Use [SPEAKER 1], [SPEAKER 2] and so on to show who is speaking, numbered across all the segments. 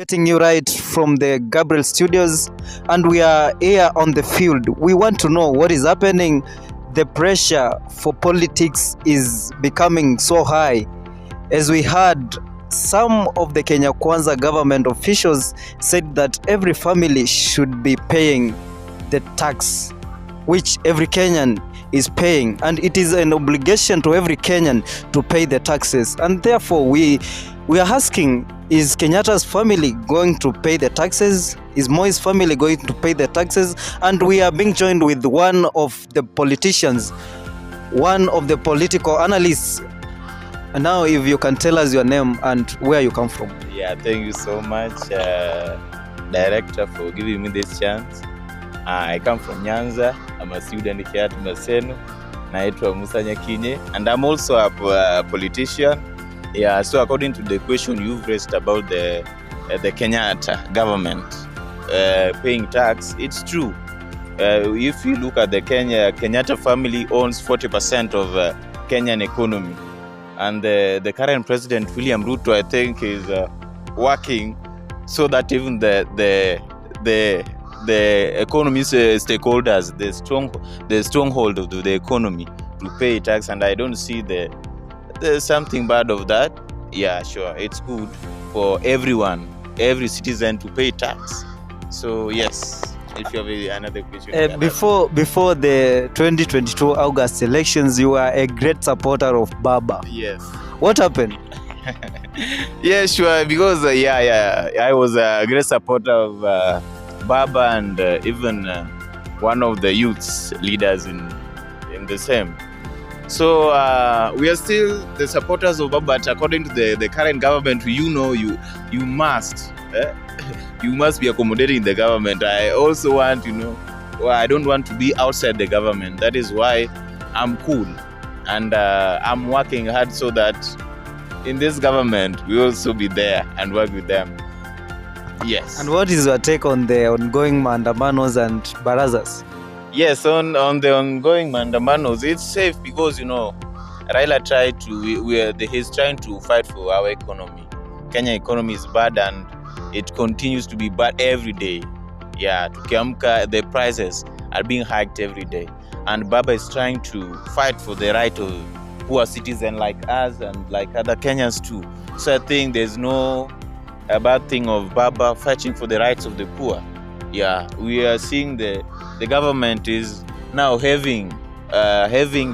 [SPEAKER 1] getting you right from the Gabriel Studios, and we are here on the field. We want to know what is happening. The pressure for politics is becoming so high. As we heard, some of the Kenya Kwanza government officials said that every family should be paying the tax which every Kenyan is paying, and it is an obligation to every Kenyan to pay the taxes. And therefore we are asking, is Kenyatta's family going to pay the taxes? Is Moi's family going to pay the taxes? And we are being joined with one of the politicians, one of the political analysts. And now if you can tell us your name and where you come from.
[SPEAKER 2] Yeah, thank you so much, director, for giving me this chance. I come from Nyanza. I'm a student here at Maseno. Naitwa Musa Nyakinye, and I'm also a politician. Yeah, so according to the question you've raised about the Kenyatta government paying tax, it's true. If you look at the Kenyatta family owns 40% of Kenyan economy, and the current president William Ruto, I think, is working so that even the economy stakeholders, the stronghold of the economy, to pay tax, and I don't see there's something bad of that. Yeah, sure, it's good for everyone, every citizen, to pay tax. So yes, if you have another question.
[SPEAKER 1] Before the 2022 August elections, you were a great supporter of Baba.
[SPEAKER 2] Yes.
[SPEAKER 1] What happened?
[SPEAKER 2] Yeah, sure, because I was a great supporter of Baba, and even one of the youth leaders in the same. So we are still the supporters of Baba, but according to the current government, you must you must be accommodating the government. I also want, I don't want to be outside the government. That is why I'm cool, and I'm working hard so that in this government we also be there and work with them. Yes.
[SPEAKER 1] And what is your take on the ongoing maandamanos and barazas?
[SPEAKER 2] Yes, on the ongoing maandamanos, it's safe because Raila he's trying to fight for our economy. Kenya economy is bad, and it continues to be bad every day. Yeah, tukiamka, the prices are being hiked every day, and Baba is trying to fight for the right of poor citizens like us and like other Kenyans too. So I think there's no a bad thing of Baba fighting for the rights of the poor. Yeah, we are seeing the government is now having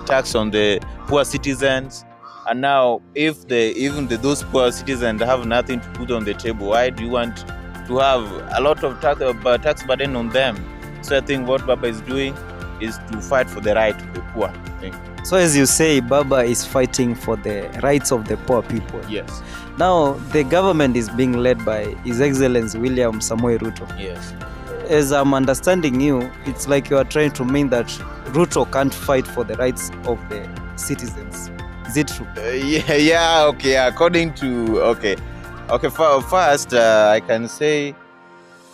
[SPEAKER 2] tax on the poor citizens, and now if those poor citizens have nothing to put on the table, why do you want to have a lot of tax burden on them? So I think what Baba is doing is to fight for the right of the poor.
[SPEAKER 1] So as you say, Baba is fighting for the rights of the poor people.
[SPEAKER 2] Yes.
[SPEAKER 1] Now the government is being led by His Excellency William Samoei Ruto.
[SPEAKER 2] Yes.
[SPEAKER 1] As I'm understanding you, it's like you are trying to mean that Ruto can't fight for the rights of the citizens. Is it true?
[SPEAKER 2] Yeah. Okay. According to first, I can say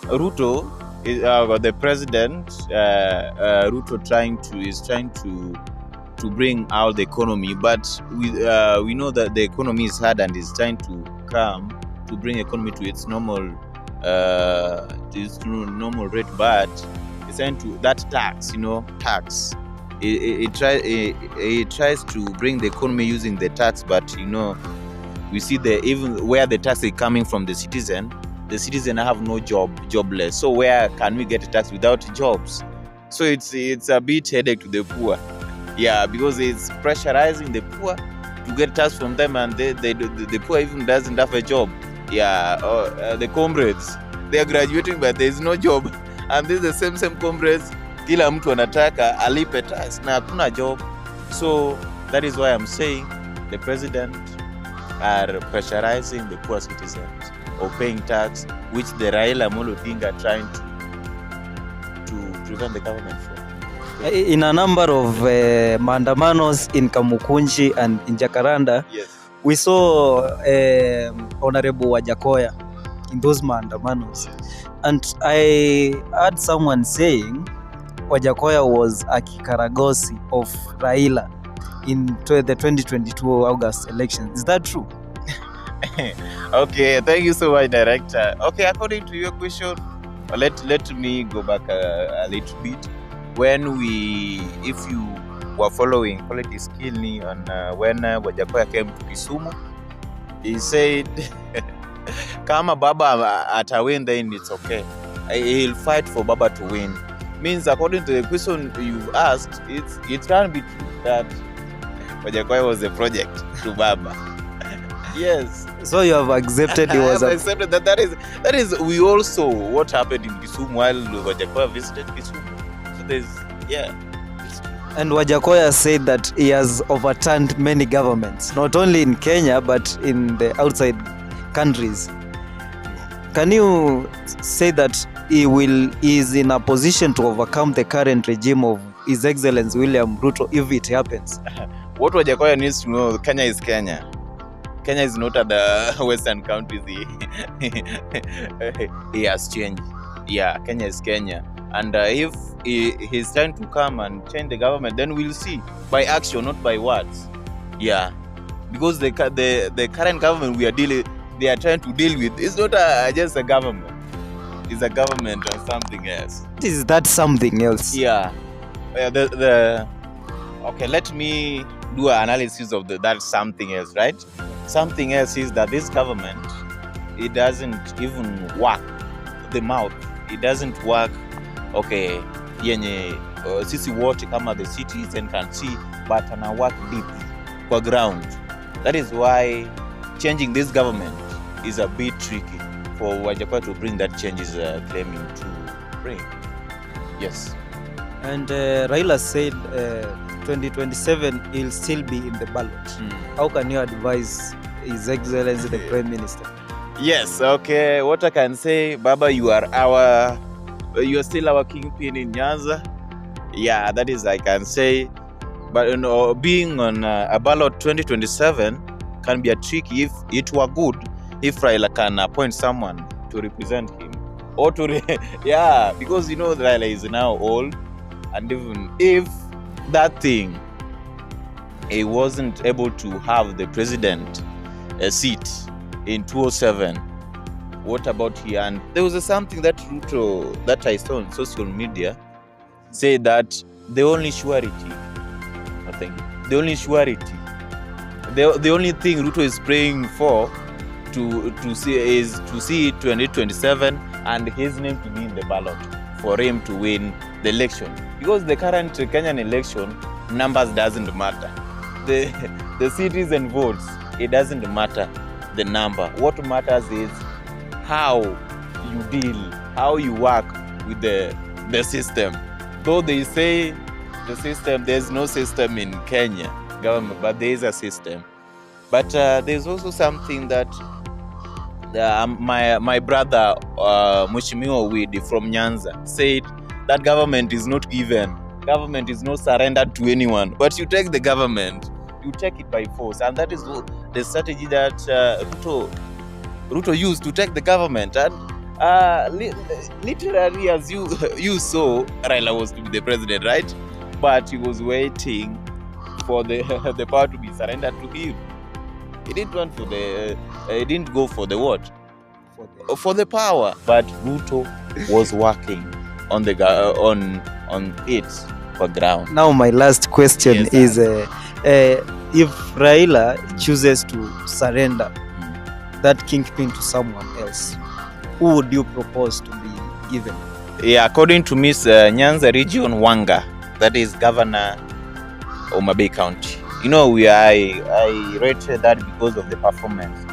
[SPEAKER 2] Ruto is the president. Ruto is trying to bring out the economy, but we know that the economy is hard, and is trying to come to bring economy to its normal rate, but it's trying to that tax. It tries to bring the economy using the tax, but we see even where the tax is coming from the citizen have no jobless. So where can we get a tax without jobs? So it's a bit headache to the poor. Yeah, because it's pressurizing the poor to get tax from them, and the poor even doesn't have a job. Yeah, the comrades, they are graduating, but there is no job, and this is the same comrades, kila mtu anataka alipe tax na hakuna job. So that is why I'm saying the president are pressurizing the poor citizens of paying tax, which the Raila Amolo Odinga are trying to prevent the government from.
[SPEAKER 1] In a number of maandamanos in Kamukunji and in Jacaranda,
[SPEAKER 2] yes,
[SPEAKER 1] we saw Honorable Wajakoya in those maandamanos.
[SPEAKER 2] Yes.
[SPEAKER 1] And I heard someone saying Wajakoya was a kikaragosi of Raila in the 2022 August election. Is that true?
[SPEAKER 2] Okay, thank you so much, director. Okay, according to your question, let me go back a little bit. If you were following politics keenly on when Wajakoya came to Kisumu, he said, kama Baba atawin, then it's okay. He'll fight for Baba to win. Means according to the question you've asked, it can be true that Wajakoya was a project to Baba. Yes.
[SPEAKER 1] So you have accepted he was
[SPEAKER 2] I have accepted that. That is we also what happened in Kisumu while Wajakoya visited Kisumu. So there's
[SPEAKER 1] And Wajakoya said that he has overturned many governments, not only in Kenya but in the outside countries. Can you say that he is in a position to overcome the current regime of His Excellency William Ruto if it happens?
[SPEAKER 2] What Wajakoya needs to know, Kenya is Kenya. Kenya is not at the Western countries. He has changed. Yeah, Kenya is Kenya. And if he's trying to come and change the government, then we'll see. By action, not by words. Yeah. Because the current government they are trying to deal with is not just a government. It's a government or something else.
[SPEAKER 1] Is that something else?
[SPEAKER 2] Yeah. Okay, let me do an analysis of that something else, right? Something else is that this government, it doesn't even work the mouth. It doesn't work, okay, yenye sisi wote kama the citizen can see, but ana work deep for ground. That is why changing this government is a bit tricky for Wajakoya to bring that change is claiming to bring. Yes.
[SPEAKER 1] And Raila said 2027 he'll still be in the ballot. How can you advise His Excellency the Prime Minister?
[SPEAKER 2] Yes, okay. What I can say, Baba, you are still our kingpin in Nyanza. Yeah, that is I can say. But being on a ballot 2027 can be a trick if it were good if Raila can appoint someone to represent him or yeah, because Raila is now old, and even if that thing he wasn't able to have the president seat in 2007, what about here? And there was something that Ruto that I saw on social media say that the only surety the only thing Ruto is praying for to see 2027 and his name to be in the ballot for him to win the election, because the current Kenyan election numbers doesn't matter. The citizen votes, it doesn't matter the number. What matters is how you deal, how you work with the system. Though they say the system, there's no system in Kenya government, but there is a system. But there's also something that my brother Mheshimiwa Widi from Nyanza said, that government is not given. Government is not surrendered to anyone. But you take the government, you take it by force. And that is the strategy that Ruto used to take the government. And literally, as you saw, Raila was to be the president, right? But he was waiting for the power to be surrendered to him. He didn't want for he didn't go for the what? For the power. But Ruto was working on it for ground.
[SPEAKER 1] Now my last question is if Raila chooses to surrender that kingpin to someone else, who would you propose to be given?
[SPEAKER 2] Yeah, according to Miss Nyanza Region Wanga, that is Governor Homa Bay County. I rated that because of the performance.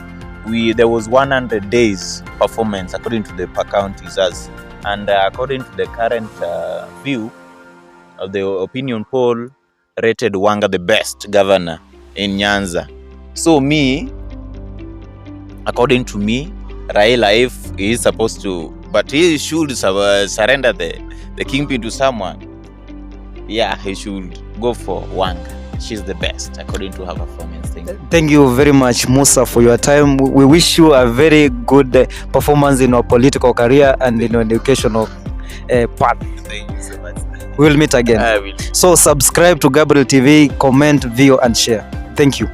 [SPEAKER 2] There was 100 days performance according to the counties, and according to the current view of the opinion poll, rated Wanga the best governor in Nyanza. So according to me, Raila, if he is supposed to, but he should surrender the kingpin to someone. Yeah, he should go for Wanga. She's the best according to her performance.
[SPEAKER 1] Thank you very much, Musa, for your time. We wish you a very good performance in your political career and in your educational path.
[SPEAKER 2] Thank you so much.
[SPEAKER 1] We'll meet again.
[SPEAKER 2] I will.
[SPEAKER 1] So subscribe to Gabriel TV, comment, view and share. Thank you.